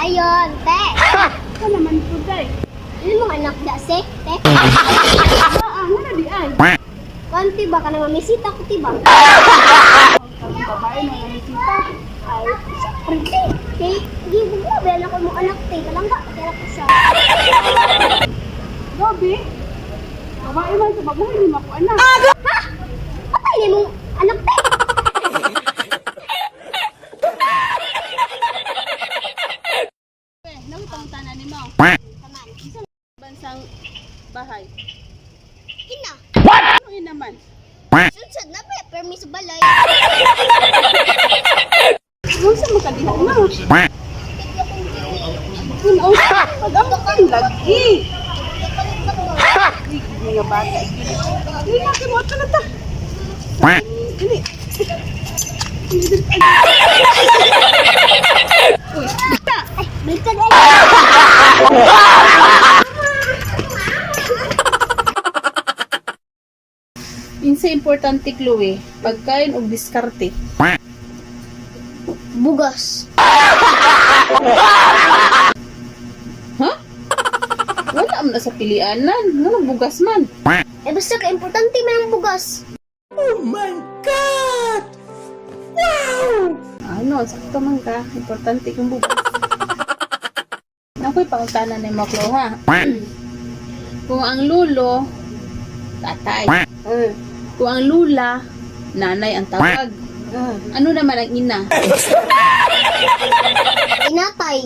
Dayon, te. Ano naman po, day? Ano mga anak da, te? Ano na di ay? Kanti ba ka na mamisita ko, tiba? Ang babae na namisita. Ay, siyempre, te. Gibo mo, bayan ako mong anak, te. Kalangga, kaya ko siya. Gabi? Babae man sa babuhay, hindi mo anak. Ha? Patay na mong anak, te. Nang pangtanan ni mo. Taman. Isang bansang bahay. Ina, Ano yun naman? sunsod na ba? Permis balay. Kung saan makadiho na? Tigla kong kini. Kung pag-angkan lagi. Hindi nga bata. Hindi na, kimuot ka na ta. Hindi. Uy, bita. Ay, baliktad ay. Insa importante, Chloe, pagkain o diskarte. Bugas. Ha? Wala man na sa pilianan. Ano bugas man? Eh, basta ka, importante man ang bugas. Ano, sakto man ka. Importante kong bugas. Ako'y pangutanan ni Maklo, ha? Kung ang lulo, tatay. Kung ang lula, nanay ang tawag. Ano naman ang ina? Inatay.